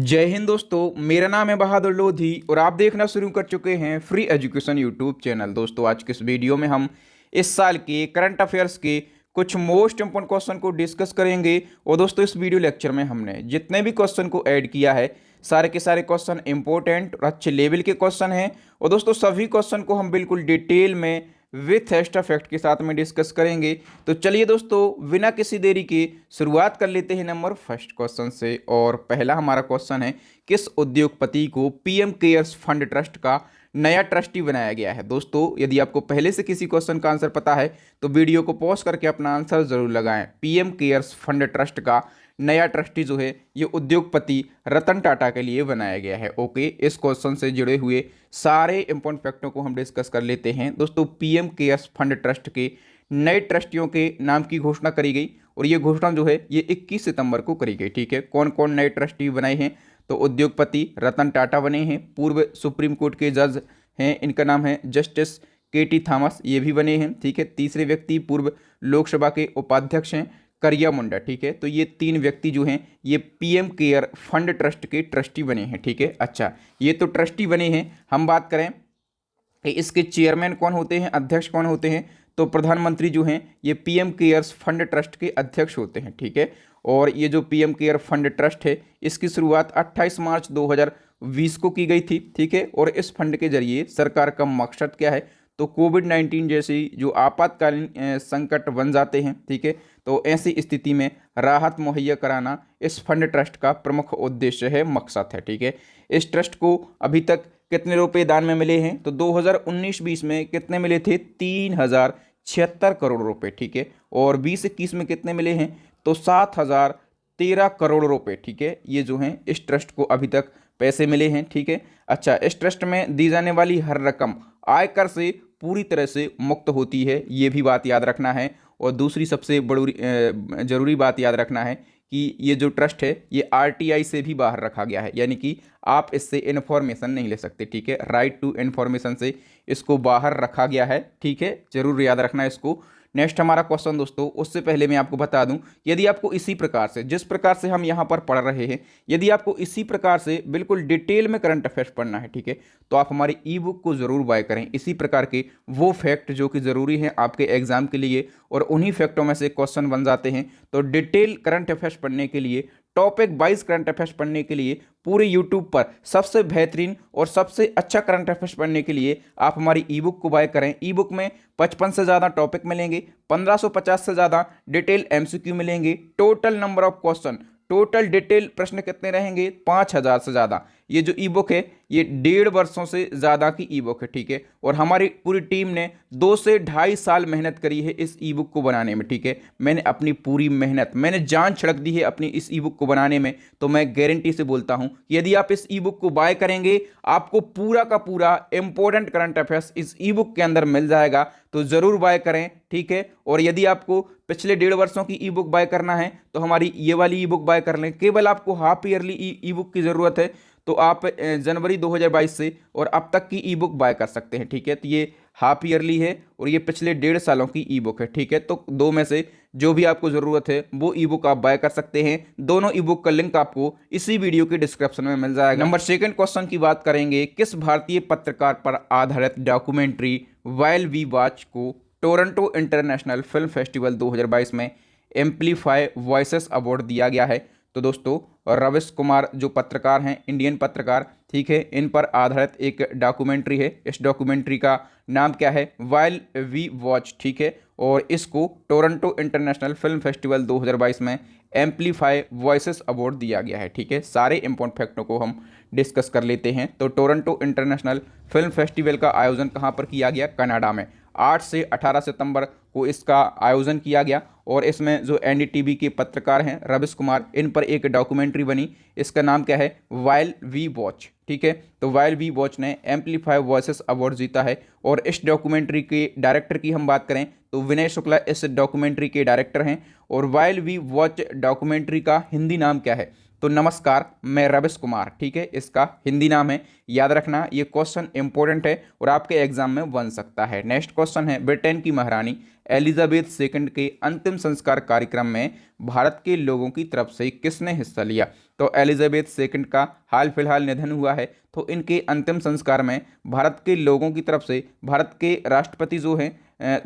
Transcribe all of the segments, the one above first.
जय हिंद दोस्तों, मेरा नाम है बहादुर लोधी और आप देखना शुरू कर चुके हैं फ्री एजुकेशन यूट्यूब चैनल। दोस्तों, आज के इस वीडियो में हम इस साल के करंट अफेयर्स के कुछ मोस्ट इंपोर्टेंट क्वेश्चन को डिस्कस करेंगे। और दोस्तों, इस वीडियो लेक्चर में हमने जितने भी क्वेश्चन को ऐड किया है, सारे के सारे क्वेश्चन इंपॉर्टेंट और अच्छे लेवल के क्वेश्चन हैं। और दोस्तों, सभी क्वेश्चन को हम बिल्कुल डिटेल में विथ एक्स्ट्रा फैक्ट के साथ में डिस्कस करेंगे। तो चलिए दोस्तों, बिना किसी देरी के शुरुआत कर लेते हैं नंबर फर्स्ट क्वेश्चन से। और पहला हमारा क्वेश्चन है, किस उद्योगपति को पीएम केयर्स फंड ट्रस्ट का नया ट्रस्टी बनाया गया है। दोस्तों, यदि आपको पहले से किसी क्वेश्चन का आंसर पता है तो वीडियो को पॉज करके अपना आंसर जरूर लगाएं। पीएम केयर्स फंड ट्रस्ट का नया ट्रस्टी जो है ये उद्योगपति रतन टाटा के लिए बनाया गया है। ओके, इस क्वेश्चन से जुड़े हुए सारे इंपॉर्टेंट फैक्टों को हम डिस्कस कर लेते हैं। दोस्तों, पीएम केयर्स फंड ट्रस्ट के नए ट्रस्टियों के नाम की घोषणा करी गई और ये घोषणा जो है ये 21 सितंबर को करी गई। ठीक है, कौन कौन नए ट्रस्टी बनाए हैं? तो उद्योगपति रतन टाटा बने हैं, पूर्व सुप्रीम कोर्ट के जज हैं, इनका नाम है जस्टिस के.टी. थॉमस, ये भी बने हैं। ठीक है, तीसरे व्यक्ति पूर्व लोकसभा के उपाध्यक्ष हैं करिया मुंडा। ठीक है, तो ये तीन व्यक्ति जो हैं ये पीएम केयर फंड ट्रस्ट के ट्रस्टी बने हैं। ठीक है, अच्छा, ये तो ट्रस्टी बने हैं। हम बात करें कि इसके चेयरमैन कौन होते हैं, अध्यक्ष कौन होते हैं, तो प्रधानमंत्री जो हैं ये पीएम केयर्स फंड ट्रस्ट के अध्यक्ष होते हैं। ठीक है, और ये जो पीएम केयर फंड ट्रस्ट है इसकी शुरुआत 28 मार्च 2020 को की गई थी। ठीक है, और इस फंड के जरिए सरकार का मकसद क्या है, तो कोविड-19 जैसी जो आपातकालीन संकट बन जाते हैं, ठीक है, तो ऐसी स्थिति में राहत मुहैया कराना इस फंड ट्रस्ट का प्रमुख उद्देश्य है, मकसद है। ठीक है, इस ट्रस्ट को अभी तक कितने रुपए दान में मिले हैं, तो 2019-20 में कितने मिले थे, 3076 करोड़ रुपए। ठीक है, और 2021 में कितने मिले हैं, तो 7013 करोड़ रुपए। ठीक है, ये जो हैं इस ट्रस्ट को अभी तक पैसे मिले हैं। ठीक है, अच्छा, इस ट्रस्ट में दी जाने वाली हर रकम आयकर से पूरी तरह से मुक्त होती है, ये भी बात याद रखना है। और दूसरी सबसे बड़ी जरूरी बात याद रखना है कि ये जो ट्रस्ट है ये आरटीआई से भी बाहर रखा गया है, यानी कि आप इससे इन्फॉर्मेशन नहीं ले सकते। ठीक है, राइट टू इन्फॉर्मेशन से इसको बाहर रखा गया है। ठीक है, जरूर याद रखना है इसको। नेक्स्ट हमारा क्वेश्चन दोस्तों, उससे पहले मैं आपको बता दूं, यदि आपको इसी प्रकार से, जिस प्रकार से हम यहां पर पढ़ रहे हैं, यदि आपको इसी प्रकार से बिल्कुल डिटेल में करंट अफेयर्स पढ़ना है, ठीक है, तो आप हमारी ई बुक को जरूर बाय करें। इसी प्रकार के वो फैक्ट जो कि जरूरी हैं आपके एग्जाम के लिए और उन्हीं फैक्टों में से क्वेश्चन बन जाते हैं। तो डिटेल करंट अफेयर्स पढ़ने के लिए, टॉपिक वाइज करंट अफेयर्स पढ़ने के लिए, पूरे यूट्यूब पर सबसे बेहतरीन और सबसे अच्छा करंट अफेयर्स पढ़ने के लिए आप हमारी ई बुक को बाय करें। ई बुक में 55 से ज़्यादा टॉपिक मिलेंगे, 1550 से ज़्यादा डिटेल एमसीक्यू मिलेंगे, total number of question, total detail प्रश्न कितने रहेंगे, 5000 से ज़्यादा। ये जो ई बुक है ये 1.5 वर्षों से ज़्यादा की ई बुक है। ठीक है, और हमारी पूरी टीम ने 2 से 2.5 साल मेहनत करी है इस ई बुक को बनाने में। ठीक है, मैंने अपनी पूरी मेहनत, मैंने जान छिड़क दी है अपनी इस ई बुक को बनाने में। तो मैं गारंटी से बोलता हूं कि यदि आप इस ई बुक को बाय करेंगे, आपको पूरा का पूरा इंपॉर्टेंट करंट अफेयर्स इस ई बुक के अंदर मिल जाएगा। तो ज़रूर बाय करें। ठीक है, और यदि आपको पिछले 1.5 वर्षों की ई बुक बाय करना है तो हमारी ये वाली ई बुक बाय कर लें। केवल आपको हाफ ईयरली ई बुक की ज़रूरत है, तो आप जनवरी 2022 से और अब तक की ई बुक बाय कर सकते हैं। ठीक है, तो ये हाफ ईयरली है और ये पिछले 1.5 सालों की ई बुक है। ठीक है, तो दो में से जो भी आपको ज़रूरत है वो ई बुक आप बाय कर सकते हैं। दोनों ई बुक का लिंक आपको इसी वीडियो के डिस्क्रिप्शन में मिल जाएगा। नंबर सेकंड क्वेश्चन की बात करेंगे, किस भारतीय पत्रकार पर आधारित डॉक्यूमेंट्री व्हाइल वी वॉच को टोरंटो इंटरनेशनल फिल्म फेस्टिवल 2022 में एम्पलीफाई वॉइसेस अवार्ड दिया गया है? तो दोस्तों, रविश कुमार जो पत्रकार हैं, इंडियन पत्रकार, ठीक है, इन पर आधारित एक डॉक्यूमेंट्री है। इस डॉक्यूमेंट्री का नाम क्या है, व्हाइल वी वॉच। ठीक है, और इसको टोरंटो इंटरनेशनल फिल्म फेस्टिवल 2022 में एम्पलीफाई वॉइसेस अवार्ड दिया गया है। ठीक है, सारे इंपॉर्टेंट फैक्टों को हम डिस्कस कर लेते हैं। तो टोरंटो इंटरनेशनल फिल्म फेस्टिवल का आयोजन कहाँ पर किया गया, कनाडा में। 8 से 18 सितंबर को इसका आयोजन किया गया और इसमें जो एनडीटीवी के पत्रकार हैं रविश कुमार, इन पर एक डॉक्यूमेंट्री बनी। इसका नाम क्या है, व्हाइल वी वॉच। ठीक है, तो व्हाइल वी वॉच ने एम्पलीफाई वॉइसेस अवार्ड जीता है। और इस डॉक्यूमेंट्री के डायरेक्टर की हम बात करें तो विनय शुक्ला इस डॉक्यूमेंट्री के डायरेक्टर हैं। और व्हाइल वी वॉच डॉक्यूमेंट्री का हिंदी नाम क्या है, तो नमस्कार, मैं रविश कुमार, ठीक है, इसका हिंदी नाम है। याद रखना, ये क्वेश्चन इंपॉर्टेंट है और आपके एग्जाम में बन सकता है। नेक्स्ट क्वेश्चन है, ब्रिटेन की महारानी एलिजाबेथ सेकंड के अंतिम संस्कार कार्यक्रम में भारत के लोगों की तरफ से किसने हिस्सा लिया? तो एलिजाबेथ सेकंड का हाल फिलहाल निधन हुआ है, तो इनके अंतिम संस्कार में भारत के लोगों की तरफ से भारत के राष्ट्रपति जो हैं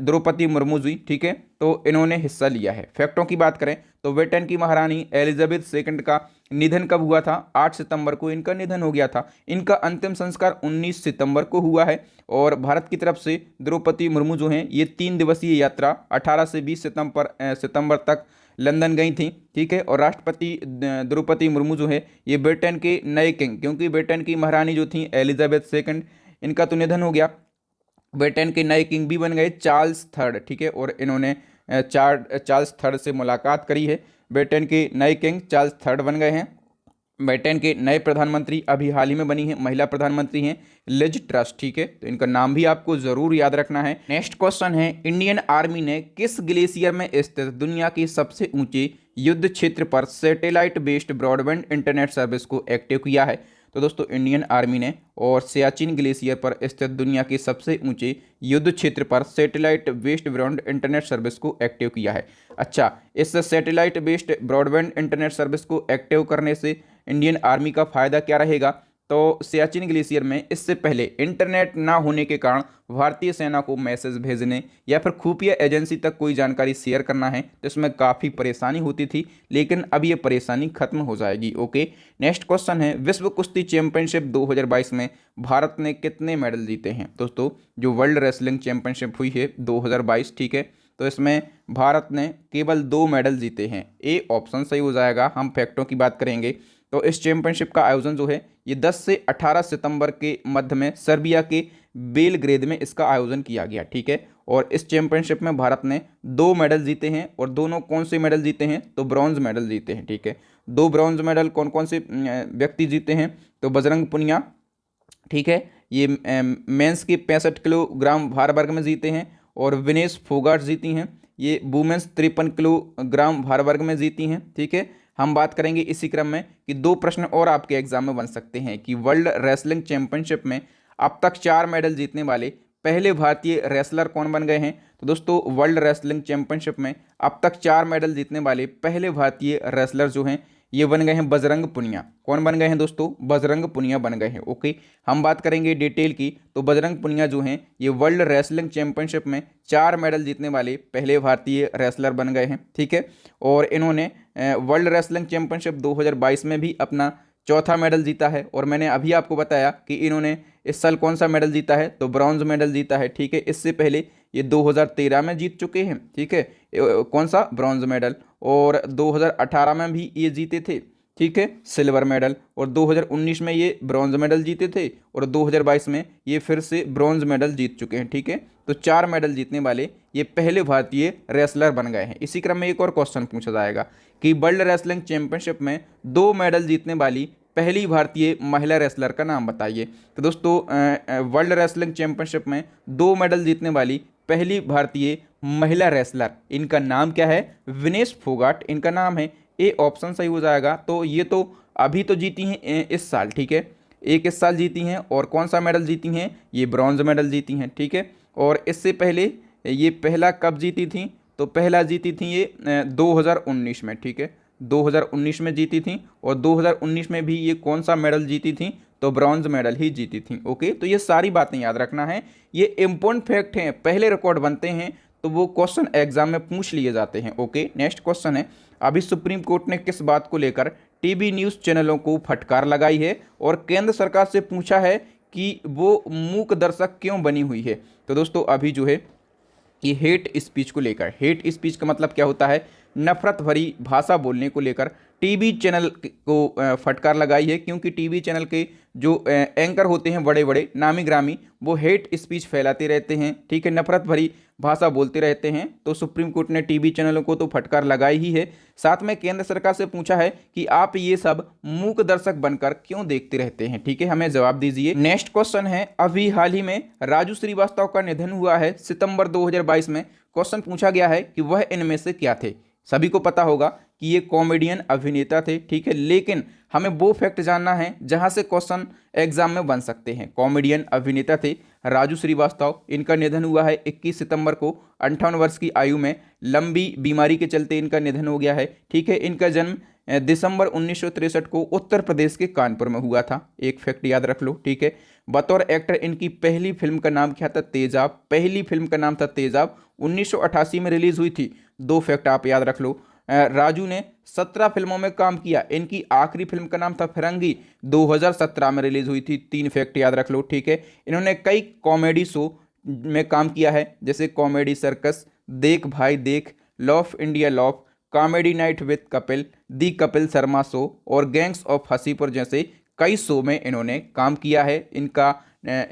द्रौपदी मुर्मू जी, ठीक है, तो इन्होंने हिस्सा लिया है। फैक्टों की बात करें तो ब्रिटेन की महारानी एलिजाबेथ सेकंड का निधन कब हुआ था? 8 सितंबर को इनका निधन हो गया था। इनका अंतिम संस्कार 19 सितंबर को हुआ है और भारत की तरफ से द्रौपदी मुर्मू जो हैं ये 3 दिवसीय यात्रा 18 से 20 सितंबर तक लंदन गई थी, ठीक है। और राष्ट्रपति द्रौपदी मुर्मू जो है ये ब्रिटेन के नए किंग, क्योंकि ब्रिटेन की महारानी जो थी एलिजाबेथ सेकंड, इनका तो निधन हो गया, ब्रिटेन के नए किंग भी बन गए चार्ल्स थर्ड, ठीक है। और इन्होंने चार्ल्स थर्ड से मुलाकात करी है। ब्रिटेन के नए किंग चार्ल्स थर्ड बन गए हैं। ब्रिटेन के नए प्रधानमंत्री अभी हाल ही में बनी है, महिला प्रधानमंत्री हैं लिज ट्रस, ठीक है, तो इनका नाम भी आपको जरूर याद रखना है। नेक्स्ट क्वेश्चन है, इंडियन आर्मी ने किस ग्लेशियर में स्थित दुनिया के सबसे ऊंचे युद्ध क्षेत्र पर satellite based broadband internet service को एक्टिव किया है? तो दोस्तों इंडियन आर्मी ने और सियाचिन ग्लेशियर पर स्थित दुनिया के सबसे ऊंचे युद्ध क्षेत्र पर satellite based broadband internet service को एक्टिव किया है। अच्छा, इस satellite based broadband internet service को एक्टिव करने से इंडियन आर्मी का फ़ायदा क्या रहेगा? तो सियाचिन ग्लेशियर में इससे पहले इंटरनेट ना होने के कारण भारतीय सेना को मैसेज भेजने या फिर खुफिया एजेंसी तक कोई जानकारी शेयर करना है तो इसमें काफ़ी परेशानी होती थी, लेकिन अब ये परेशानी खत्म हो जाएगी। ओके, नेक्स्ट क्वेश्चन है, विश्व कुश्ती चैंपियनशिप 2022 में भारत ने कितने मेडल जीते हैं? दोस्तों जो वर्ल्ड रेसलिंग चैंपियनशिप हुई है 2022, ठीक है, तो इसमें भारत ने केवल 2 मेडल जीते हैं। ए ऑप्शन सही हो जाएगा। हम फैक्टों की बात करेंगे तो इस चैंपियनशिप का आयोजन जो है ये 10 से 18 सितंबर के मध्य में सर्बिया के बेलग्रेद में इसका आयोजन किया गया, ठीक है। और इस चैंपियनशिप में भारत ने 2 मेडल जीते हैं और दोनों कौन से मेडल जीते हैं? तो ब्रॉन्ज मेडल जीते हैं, ठीक है। 2 ब्रॉन्ज मेडल कौन कौन से व्यक्ति जीते हैं? तो बजरंग पुनिया, ठीक है, ये मेंस के 65 किलोग्राम भार वर्ग में जीते हैं और विनेश फोगाट जीती हैं, ये वुमेन्स 53 किलोग्राम भार वर्ग में जीती हैं, ठीक है। हम बात करेंगे इसी क्रम में कि 2 प्रश्न और आपके एग्जाम में बन सकते हैं कि वर्ल्ड रेसलिंग चैंपियनशिप में अब तक 4 मेडल जीतने वाले पहले भारतीय रेसलर कौन बन गए हैं? तो दोस्तों वर्ल्ड रेसलिंग चैंपियनशिप में अब तक 4 मेडल जीतने वाले पहले भारतीय रेसलर जो हैं ये बन गए हैं बजरंग पुनिया। कौन बन गए हैं दोस्तों? बजरंग पुनिया बन गए हैं। ओके, हम बात करेंगे डिटेल की तो बजरंग पुनिया जो हैं ये वर्ल्ड रेसलिंग चैंपियनशिप में 4 मेडल जीतने वाले पहले भारतीय रेसलर बन गए हैं, ठीक है। और इन्होंने वर्ल्ड रेसलिंग चैंपियनशिप 2022 में भी अपना चौथा मेडल जीता है और मैंने अभी आपको बताया कि इन्होंने इस साल कौन सा मेडल जीता है? तो ब्रॉन्ज मेडल जीता है, ठीक है। इससे पहले ये 2013 में जीत चुके हैं, ठीक है, कौन सा? Bronze medal. और 2018 में भी ये जीते थे, ठीक है, सिल्वर मेडल। और 2019 में ये ब्रॉन्ज मेडल जीते थे और 2022 में ये फिर से ब्रॉन्ज मेडल जीत चुके हैं, ठीक है। तो 4 मेडल जीतने वाले ये पहले भारतीय रेसलर बन गए हैं। इसी क्रम में एक और क्वेश्चन पूछा जाएगा कि वर्ल्ड रेसलिंग चैंपियनशिप में 2 मेडल जीतने वाली पहली भारतीय महिला रेसलर का नाम बताइए। तो दोस्तों वर्ल्ड रेसलिंग चैंपियनशिप में 2 मेडल जीतने वाली पहली भारतीय महिला रेसलर, इनका नाम क्या है? विनेश फोगाट इनका नाम है। ए ऑप्शन सही हो जाएगा। तो ये तो अभी तो जीती हैं इस साल, ठीक है, एक इस साल जीती हैं और कौन सा मेडल जीती हैं? ये ब्रॉन्ज मेडल जीती हैं, ठीक है। और इससे पहले ये पहला कब जीती थी? तो पहला जीती थी ये 2019 में, ठीक है, 2019 में जीती थी और 2019 में भी ये कौन सा मेडल जीती थी? तो ब्रॉन्ज मेडल ही जीती थी। ओके, तो ये सारी बातें याद रखना है, ये इंपॉर्टेंट फैक्ट हैं, पहले रिकॉर्ड बनते हैं तो वो क्वेश्चन एग्जाम में पूछ लिए जाते हैं। ओके, नेक्स्ट क्वेश्चन है, अभी सुप्रीम कोर्ट ने किस बात को लेकर टीवी न्यूज़ चैनलों को फटकार लगाई है और केंद्र सरकार से पूछा है कि वो मूक दर्शक क्यों बनी हुई है? तो दोस्तों अभी जो है ये हेट स्पीच को लेकर, हेट स्पीच का मतलब क्या होता है? नफरत भरी भाषा बोलने को लेकर टीवी चैनल को फटकार लगाई है, क्योंकि टीवी चैनल के जो एंकर होते हैं बड़े बड़े नामी ग्रामी, वो हेट स्पीच फैलाते रहते हैं, ठीक है, नफरत भरी भाषा बोलते रहते हैं। तो सुप्रीम कोर्ट ने टीवी चैनलों को तो फटकार लगाई ही है, साथ में केंद्र सरकार से पूछा है कि आप ये सब मूक दर्शक बनकर क्यों देखते रहते हैं, ठीक है, हमें जवाब दीजिए। नेक्स्ट क्वेश्चन है, अभी हाल ही में राजू श्रीवास्तव का निधन हुआ है सितंबर 2022 में। क्वेश्चन पूछा गया है कि वह इनमें से क्या थे? सभी को पता होगा कि ये कॉमेडियन अभिनेता थे, ठीक है, लेकिन हमें वो फैक्ट जानना है जहां से क्वेश्चन एग्जाम में बन सकते हैं। कॉमेडियन अभिनेता थे राजू श्रीवास्तव, इनका निधन हुआ है 21 सितंबर को 58 वर्ष की आयु में। लंबी बीमारी के चलते इनका निधन हो गया है, ठीक है। इनका जन्म दिसंबर 1963 को उत्तर प्रदेश के कानपुर में हुआ था। एक फैक्ट याद रख लो, ठीक है। बतौर एक्टर इनकी पहली फिल्म का नाम क्या था? तेजाब। पहली फिल्म का नाम था तेजाब, 1988 में रिलीज हुई थी। दो फैक्ट आप याद रख लो। राजू ने 17 फिल्मों में काम किया। इनकी आखिरी फिल्म का नाम था फिरंगी, 2017 में रिलीज हुई थी। तीन फैक्ट याद रख लो, ठीक है। इन्होंने कई कॉमेडी शो में काम किया है, जैसे कॉमेडी सर्कस, देख भाई देख, love India love, comedy night with Kapil, the Kapil Sharma show और गैंग्स ऑफ हसीपुर जैसे कई शो में इन्होंने काम किया है। इनका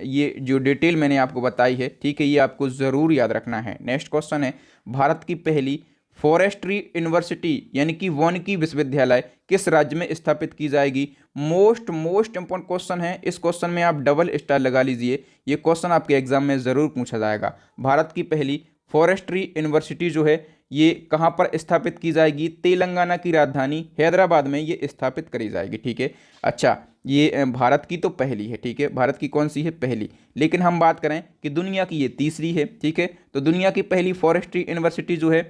ये जो डिटेल मैंने आपको बताई है, ठीक है, ये आपको ज़रूर याद रखना है। नेक्स्ट क्वेश्चन है, भारत की पहली फॉरेस्ट्री यूनिवर्सिटी यानी कि वानिकी विश्वविद्यालय किस राज्य में स्थापित की जाएगी? मोस्ट इंपॉर्टेंट क्वेश्चन है। इस क्वेश्चन में आप डबल स्टार लगा लीजिए, ये क्वेश्चन आपके एग्जाम में ज़रूर पूछा जाएगा। भारत की पहली फॉरेस्ट्री यूनिवर्सिटी जो है ये कहाँ पर स्थापित की जाएगी? तेलंगाना की राजधानी हैदराबाद में ये स्थापित करी जाएगी, ठीक है। अच्छा, ये भारत की तो पहली है, ठीक है। भारत की कौन सी है? पहली। लेकिन हम बात करें कि दुनिया की ये तीसरी है, ठीक है। तो दुनिया की पहली फॉरेस्ट्री यूनिवर्सिटी जो है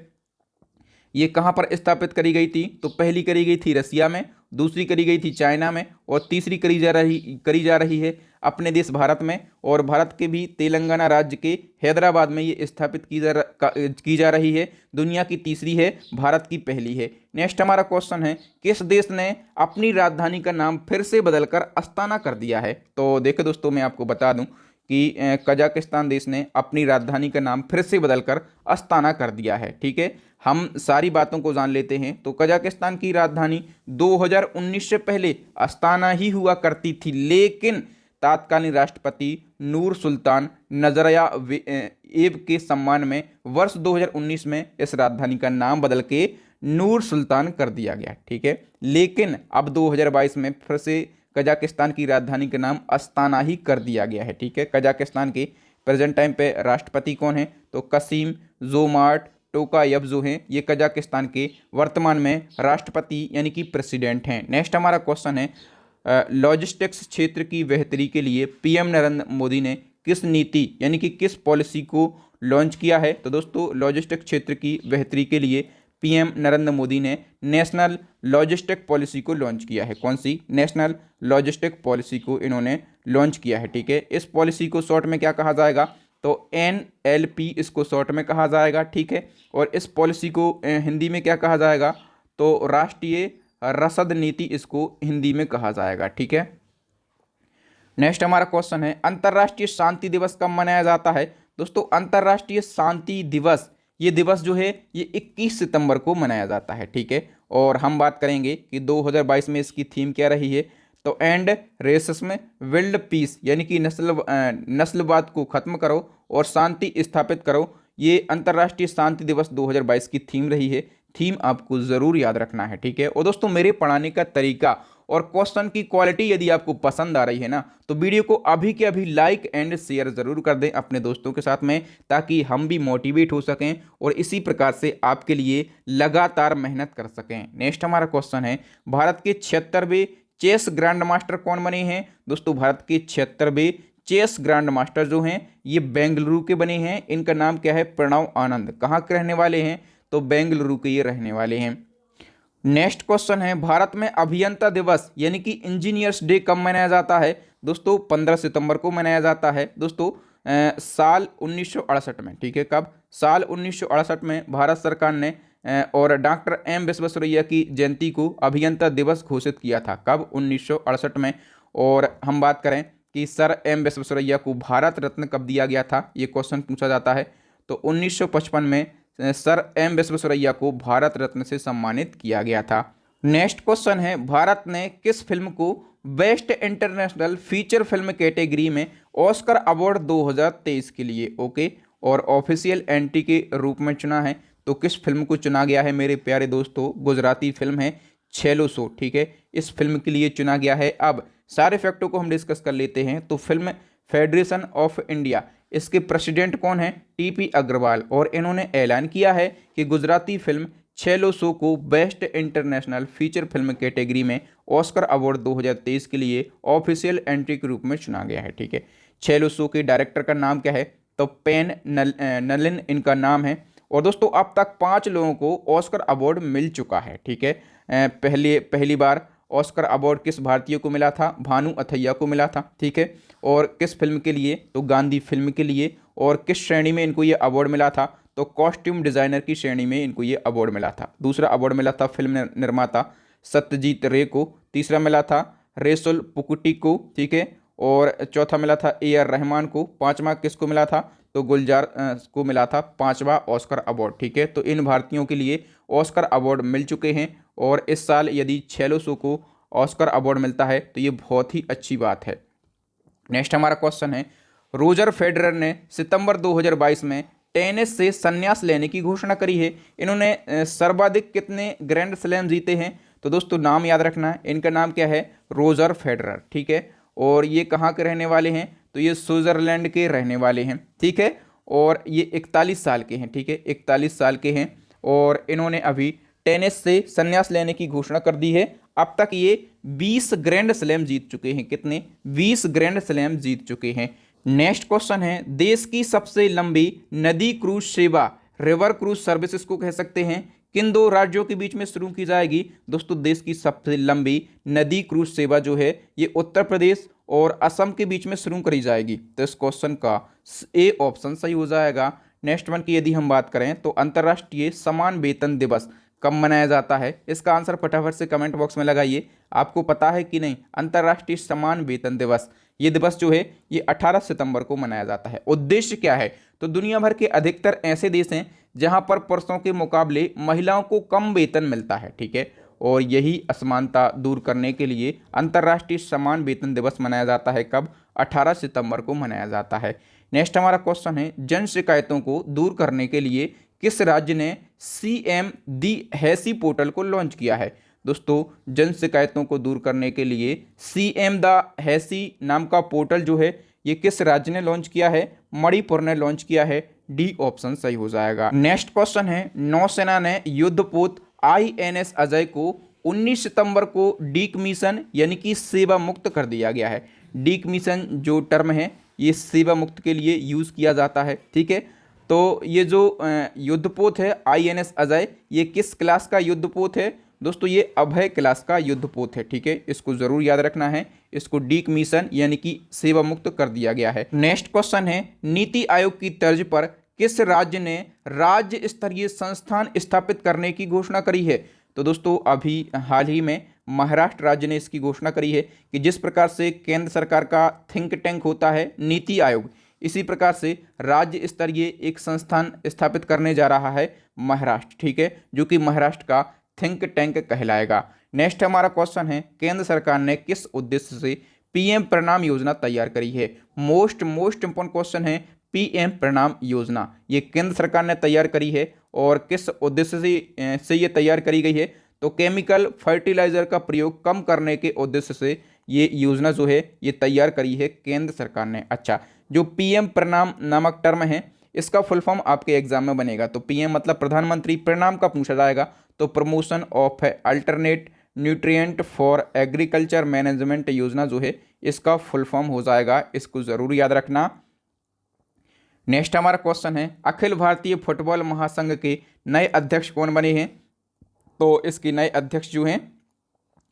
ये कहाँ पर स्थापित करी गई थी? तो पहली करी गई थी रसिया में, दूसरी करी गई थी चाइना में और तीसरी करी जा रही है अपने देश भारत में। और भारत के भी तेलंगाना राज्य के हैदराबाद में ये स्थापित की जा रही है। दुनिया की तीसरी है, भारत की पहली है। नेक्स्ट हमारा क्वेश्चन है, किस देश ने अपनी राजधानी का नाम फिर से बदलकर अस्ताना कर दिया है? तो देखो दोस्तों, मैं आपको बता दूं कि कजाकिस्तान देश ने अपनी राजधानी का नाम फिर से बदलकर अस्ताना कर दिया है, ठीक है। हम सारी बातों को जान लेते हैं। तो कजाकिस्तान की राजधानी 2019 से पहले अस्ताना ही हुआ करती थी, लेकिन तत्कालीन राष्ट्रपति नूर सुल्तान नजरबायेव के सम्मान में वर्ष 2019 में इस राजधानी का नाम बदल के नूर सुल्तान कर दिया गया, ठीक है। लेकिन अब 2022 में फिर से कजाकिस्तान की राजधानी का नाम अस्ताना ही कर दिया गया है, ठीक है। कजाकिस्तान के प्रेजेंट टाइम पे राष्ट्रपति कौन है? तो कसीम जोमार्ट टोकायव जो हैं ये कजाकिस्तान के वर्तमान में राष्ट्रपति यानी कि प्रेसिडेंट हैं। नेक्स्ट हमारा क्वेश्चन है, लॉजिस्टिक्स क्षेत्र की बेहतरी के लिए पीएम नरेंद्र मोदी ने किस नीति यानी कि किस पॉलिसी को लॉन्च किया है? तो दोस्तों, लॉजिस्टिक्स क्षेत्र की बेहतरी के लिए पीएम नरेंद्र मोदी ने नेशनल लॉजिस्टिक पॉलिसी को लॉन्च किया है। कौन सी? नेशनल लॉजिस्टिक पॉलिसी को इन्होंने लॉन्च किया है, ठीक है। इस पॉलिसी को शॉर्ट में क्या कहा जाएगा? तो NLP इसको शॉर्ट में कहा जाएगा, ठीक है। और इस पॉलिसी को हिंदी में क्या कहा जाएगा? तो राष्ट्रीय रसद नीति इसको हिंदी में कहा जाएगा, ठीक है। नेक्स्ट हमारा क्वेश्चन है, अंतर्राष्ट्रीय शांति दिवस कब मनाया जाता है? दोस्तों, अंतर्राष्ट्रीय शांति दिवस ये दिवस जो है ये 21 सितंबर को मनाया जाता है, ठीक है। और हम बात करेंगे कि 2022 में इसकी थीम क्या रही है? तो एंड रेसिज्म वर्ल्ड पीस यानी कि नस्लवाद को खत्म करो और शांति स्थापित करो, ये अंतर्राष्ट्रीय शांति दिवस 2022 की थीम रही है। थीम आपको ज़रूर याद रखना है, ठीक है। और दोस्तों, मेरे पढ़ाने का तरीका और क्वेश्चन की क्वालिटी यदि आपको पसंद आ रही है ना, तो वीडियो को अभी के अभी लाइक एंड शेयर ज़रूर कर दें अपने दोस्तों के साथ में, ताकि हम भी मोटिवेट हो सकें और इसी प्रकार से आपके लिए लगातार मेहनत कर सकें। नेक्स्ट हमारा क्वेश्चन है, भारत के 76वें चेस ग्रैंड मास्टर कौन बने हैं? दोस्तों, भारत के 76वें चेस ग्रैंड मास्टर जो हैं ये बेंगलुरु के बने हैं। इनका नाम क्या है? प्रणव आनंद। कहाँ के रहने वाले हैं? तो बेंगलुरु के ये रहने वाले हैं। नेक्स्ट क्वेश्चन है, भारत में अभियंता दिवस यानी कि इंजीनियर्स डे कब मनाया जाता है? दोस्तों, 15 सितंबर को मनाया जाता है। दोस्तों, साल 1968 में, ठीक है। कब? साल 1968 में भारत सरकार ने और डॉक्टर एम विश्वेश्वरैया की जयंती को अभियंता दिवस घोषित किया था। कब? 1968 में। और हम बात करें कि सर एम विश्वेश्वरैया को भारत रत्न कब दिया गया था, ये क्वेश्चन पूछा जाता है। तो 1955 में सर एम विश्वेश्वरैया को भारत रत्न से सम्मानित किया गया था। नेक्स्ट क्वेश्चन है, भारत ने किस फिल्म को best international feature film category में ऑस्कर अवार्ड 2023 के लिए ओके और ऑफिशियल एंट्री के रूप में चुना है? तो किस फिल्म को चुना गया है मेरे प्यारे दोस्तों? गुजराती फिल्म है छेलो सो, ठीक है। इस फिल्म के लिए चुना गया है। अब सारे फैक्टों को हम डिस्कस कर लेते हैं। तो फिल्म फेडरेशन ऑफ इंडिया, इसके प्रेसिडेंट कौन है? TP अग्रवाल। और इन्होंने ऐलान किया है कि गुजराती फिल्म छेलो सो को best international feature film category में ऑस्कर अवार्ड 2023 के लिए ऑफिशियल एंट्री के रूप में चुना गया है। ठीक है, छेलो सो के डायरेक्टर का नाम क्या है? तो पेन नलिन इनका नाम है। और दोस्तों अब तक 5 लोगों को ऑस्कर अवार्ड मिल चुका है। ठीक है, पहली बार ऑस्कर अवार्ड किस भारतीय को मिला था? भानु अथैया को मिला था। ठीक है, और किस फिल्म के लिए? तो गांधी फिल्म के लिए। और किस श्रेणी में इनको ये अवार्ड मिला था? तो कॉस्ट्यूम डिजाइनर की श्रेणी में इनको ये अवार्ड मिला था। दूसरा अवार्ड मिला था फिल्म निर्माता सत्यजीत रे को। तीसरा मिला था रेसुल पुकुटी को। ठीक है, और चौथा मिला था AR रहमान को। पांचवा किसको मिला था? तो गुलजार को मिला था 5वां ऑस्कर अवार्ड। ठीक है, तो इन भारतीयों के लिए ऑस्कर अवार्ड मिल चुके हैं। और इस साल यदि छेलो सो को ऑस्कर अवार्ड मिलता है तो ये बहुत ही अच्छी बात है। नेक्स्ट हमारा क्वेश्चन है, रोजर फेडरर ने सितंबर 2022 में टेनिस से संन्यास लेने की घोषणा करी है। इन्होंने सर्वाधिक कितने ग्रैंड स्लैम जीते हैं? तो दोस्तों नाम याद रखना है, इनका नाम क्या है? Roger Federer. ठीक है, और ये कहाँ के रहने वाले हैं? तो ये स्विट्जरलैंड के रहने वाले हैं। ठीक है, और ये 41 साल के हैं। ठीक है, 41 साल के हैं और इन्होंने अभी टेनिस से संन्यास लेने की घोषणा कर दी है। अब तक ये 20 ग्रैंड स्लैम जीत चुके हैं। कितने? 20 ग्रैंड स्लैम जीत चुके हैं। नेक्स्ट क्वेश्चन है, देश की सबसे लंबी नदी क्रूज सेवा रिवर क्रूज सर्विस इसको कह सकते हैं, किन 2 राज्यों के बीच में शुरू की जाएगी? दोस्तों देश की सबसे लंबी नदी क्रूज सेवा जो है ये उत्तर प्रदेश और असम के बीच में शुरू करी जाएगी। तो इस क्वेश्चन का ए ऑप्शन सही हो जाएगा। नेक्स्ट वन की यदि हम बात करें तो अंतर्राष्ट्रीय समान वेतन दिवस कब मनाया जाता है? इसका आंसर फटाफट से कमेंट बॉक्स में लगाइए। आपको पता है कि नहीं अंतर्राष्ट्रीय समान वेतन दिवस? ये दिवस जो है ये 18 सितंबर को मनाया जाता है। उद्देश्य क्या है? तो दुनिया भर के अधिकतर ऐसे देश हैं जहां पर पुरुषों के मुकाबले महिलाओं को कम वेतन मिलता है। ठीक है, और यही असमानता दूर करने के लिए अंतर्राष्ट्रीय समान वेतन दिवस मनाया जाता है। कब? 18 सितंबर को मनाया जाता है। नेक्स्ट हमारा क्वेश्चन है, जन शिकायतों को दूर करने के लिए किस राज्य ने CM दी हैसी पोर्टल को लॉन्च किया है? दोस्तों जन शिकायतों को दूर करने के लिए CM द हैसी नाम का पोर्टल जो है ये किस राज्य ने लॉन्च किया है? मणिपुर ने लॉन्च किया है। डी ऑप्शन सही हो जाएगा। नेक्स्ट क्वेश्चन है, नौसेना ने युद्धपोत INS अजय को 19 सितंबर को डीकमीशन यानी कि सेवा मुक्त कर दिया गया है। डीकमीशन जो टर्म है ये सेवा मुक्त के लिए यूज किया जाता है। ठीक है, तो ये जो युद्धपोत है INS अजय ये किस क्लास का युद्धपोत है? दोस्तों ये अभय क्लास का युद्धपोत है। ठीक है, इसको जरूर याद रखना है। इसको डीकमीशन यानी कि सेवा मुक्त कर दिया गया है। नेक्स्ट क्वेश्चन है, नीति आयोग की तर्ज पर किस राज्य ने राज्य स्तरीय संस्थान स्थापित करने की घोषणा करी है? तो दोस्तों अभी हाल ही में महाराष्ट्र राज्य ने इसकी घोषणा करी है कि जिस प्रकार से केंद्र सरकार का थिंक टैंक होता है नीति आयोग, इसी प्रकार से राज्य स्तरीय एक संस्थान स्थापित करने जा रहा है महाराष्ट्र। ठीक है, जो कि महाराष्ट्र का थिंक टैंक कहलाएगा। नेक्स्ट हमारा क्वेश्चन है, केंद्र सरकार ने किस उद्देश्य से PM प्रणाम योजना तैयार करी है? मोस्ट इंपोर्टेंट क्वेश्चन है। PM प्रणाम योजना ये केंद्र सरकार ने तैयार करी है और किस उद्देश्य से ये तैयार करी गई है? तो केमिकल फर्टिलाइजर का प्रयोग कम करने के उद्देश्य से ये योजना जो है ये तैयार करी है केंद्र सरकार ने। अच्छा, जो PM प्रणाम नामक टर्म है इसका फुल फॉर्म आपके एग्जाम में बनेगा। तो PM मतलब प्रधानमंत्री, प्रणाम का पूछा जाएगा तो promotion of alternate nutrient for agriculture management योजना जो है इसका फुल फॉर्म हो जाएगा। इसको जरूर याद रखना। नेक्स्ट हमारा क्वेश्चन है, अखिल भारतीय फुटबॉल महासंघ के नए अध्यक्ष कौन बने हैं? तो इसके नए अध्यक्ष जो हैं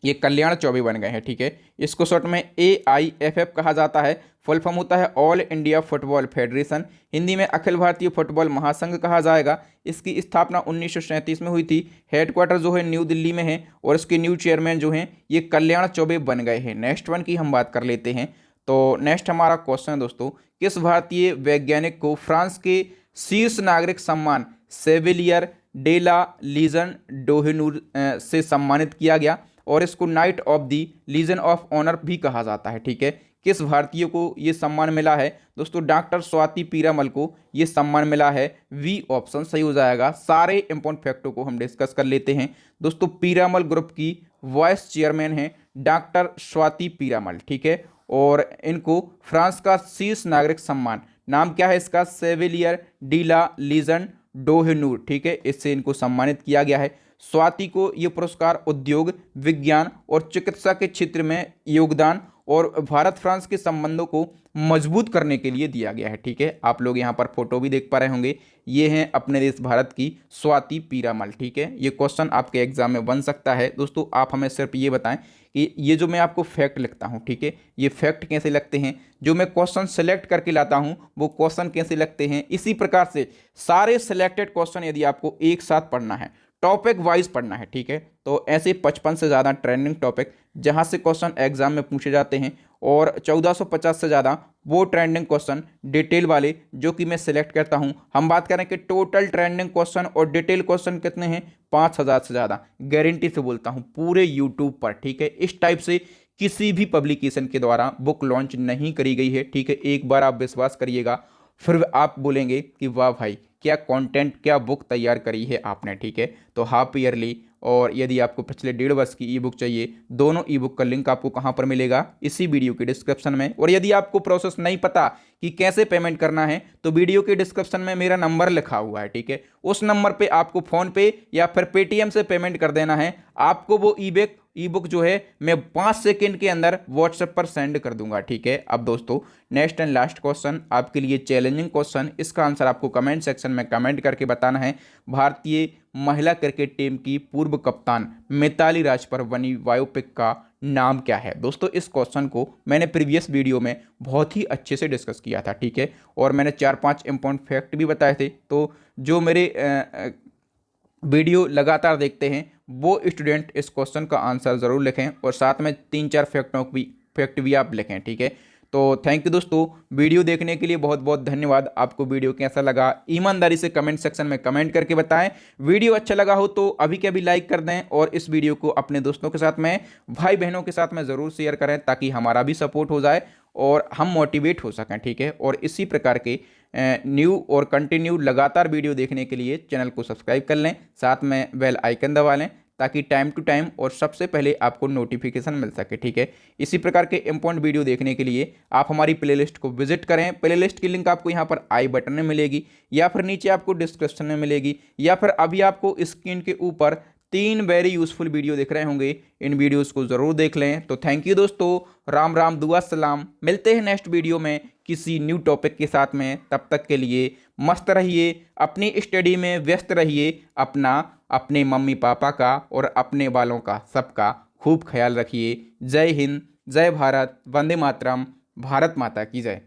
ये कल्याण चौबे बन गए हैं। ठीक है, इसको शॉर्ट में AIFF कहा जाता है। फुल फॉर्म होता है all India football federation. Hindi में अखिल भारतीय फुटबॉल महासंघ कहा जाएगा। इसकी स्थापना 1937 में हुई थी। हेडक्वार्टर जो है न्यू दिल्ली में है और इसके न्यू चेयरमैन जो हैं ये कल्याण चौबे बन गए हैं। नेक्स्ट वन की हम बात कर लेते हैं। तो नेक्स्ट हमारा क्वेश्चन है दोस्तों, किस भारतीय वैज्ञानिक को फ्रांस के शीर्ष नागरिक सम्मान सेविलियर डेला लीजन डोहेनूर से सम्मानित किया गया और इसको knight of the legion of honour भी कहा जाता है? ठीक है, किस भारतीय को ये सम्मान मिला है? दोस्तों डॉक्टर स्वाति पीरामल को ये सम्मान मिला है। वी ऑप्शन सही हो जाएगा। सारे इंपॉर्टेंट फैक्टों को हम डिस्कस कर लेते हैं। दोस्तों पीरामल ग्रुप की वाइस चेयरमैन है डॉक्टर स्वाति पीरामल। ठीक है, और इनको फ्रांस का शीर्ष नागरिक सम्मान नाम क्या है इसका? सेविलियर डीला लीजन डोहेनूर। ठीक है, इससे इनको सम्मानित किया गया है। स्वाति को ये पुरस्कार उद्योग, विज्ञान और चिकित्सा के क्षेत्र में योगदान और भारत फ्रांस के संबंधों को मजबूत करने के लिए दिया गया है। ठीक है, आप लोग यहाँ पर फोटो भी देख पा रहे होंगे, ये हैं अपने देश भारत की स्वाति पीरामल। ठीक है, ये क्वेश्चन आपके एग्जाम में बन सकता है। दोस्तों आप हमें सिर्फ ये बताएं कि ये जो मैं आपको फैक्ट लिखता हूँ, ठीक है, ये फैक्ट कैसे लगते हैं, जो मैं क्वेश्चन सेलेक्ट करके लाता हूँ वो क्वेश्चन कैसे लगते हैं। इसी प्रकार से सारे सिलेक्टेड क्वेश्चन यदि आपको एक साथ पढ़ना है, टॉपिक वाइज पढ़ना है, ठीक है, तो ऐसे 55 से ज़्यादा ट्रेंडिंग टॉपिक जहां से क्वेश्चन एग्जाम में पूछे जाते हैं और 1450 से ज़्यादा वो ट्रेंडिंग क्वेश्चन डिटेल वाले जो कि मैं सिलेक्ट करता हूं। हम बात करें कि टोटल ट्रेंडिंग क्वेश्चन और डिटेल क्वेश्चन कितने हैं, 5000 से ज़्यादा, गारंटी से बोलता हूं पूरे यूट्यूब पर। ठीक है, इस टाइप से किसी भी पब्लिकेशन के द्वारा बुक लॉन्च नहीं करी गई है। ठीक है, एक बार आप विश्वास करिएगा, फिर आप बोलेंगे कि वाह भाई क्या कंटेंट, क्या बुक तैयार करी है आपने। ठीक है, तो हाफ ईयरली और यदि आपको पिछले 1.5 वर्ष की ई बुक चाहिए, दोनों ई बुक का लिंक आपको कहां पर मिलेगा, इसी वीडियो के डिस्क्रिप्शन में। और यदि आपको प्रोसेस नहीं पता कि कैसे पेमेंट करना है, तो वीडियो के डिस्क्रिप्शन में मेरा नंबर लिखा हुआ है। ठीक है, उस नंबर पे आपको फोन पे या फिर पेटीएम से पेमेंट कर देना है। आपको वो ई बुक जो है मैं 5 सेकंड के अंदर व्हाट्सएप पर सेंड कर दूंगा। ठीक है, अब दोस्तों नेक्स्ट एंड लास्ट क्वेश्चन आपके लिए चैलेंजिंग क्वेश्चन, इसका आंसर आपको कमेंट सेक्शन में कमेंट करके बताना है। भारतीय महिला क्रिकेट टीम की पूर्व कप्तान मिताली राज पर बनी बायोपिक का नाम क्या है। दोस्तों इस क्वेश्चन को मैंने प्रीवियस वीडियो में बहुत ही अच्छे से डिस्कस किया था। ठीक है, और मैंने 4-5 इंपॉर्टेंट फैक्ट भी बताए थे। तो जो मेरे वीडियो लगातार देखते हैं वो स्टूडेंट इस क्वेश्चन का आंसर ज़रूर लिखें और साथ में 3-4 फैक्ट भी आप लिखें। ठीक है, तो थैंक यू दोस्तों, वीडियो देखने के लिए बहुत बहुत धन्यवाद। आपको वीडियो कैसा लगा ईमानदारी से कमेंट सेक्शन में कमेंट करके बताएं। वीडियो अच्छा लगा हो तो अभी के अभी लाइक कर दें और इस वीडियो को अपने दोस्तों के साथ में, भाई बहनों के साथ में ज़रूर शेयर करें ताकि हमारा भी सपोर्ट हो जाए और हम मोटिवेट हो सकें। ठीक है, और इसी प्रकार के न्यू और कंटिन्यू लगातार वीडियो देखने के लिए चैनल को सब्सक्राइब कर लें, साथ में बेल आइकन दबा लें ताकि टाइम टू टाइम और सबसे पहले आपको नोटिफिकेशन मिल सके। ठीक है, इसी प्रकार के इंपॉर्टेंट वीडियो देखने के लिए आप हमारी प्लेलिस्ट को विजिट करें। प्लेलिस्ट की लिंक आपको यहाँ पर आई बटन में मिलेगी या फिर नीचे आपको डिस्क्रिप्शन में मिलेगी या फिर अभी आपको स्क्रीन के ऊपर 3 वेरी यूजफुल वीडियो दिख रहे होंगे, इन वीडियोस को ज़रूर देख लें। तो थैंक यू दोस्तों, राम राम, दुआ सलाम, मिलते हैं नेक्स्ट वीडियो में किसी न्यू टॉपिक के साथ में। तब तक के लिए मस्त रहिए, अपनी स्टडी में व्यस्त रहिए, अपने मम्मी पापा का और अपने वालों का सबका खूब ख्याल रखिए। जय हिंद, जय भारत, वंदे मातरम, भारत माता की जय।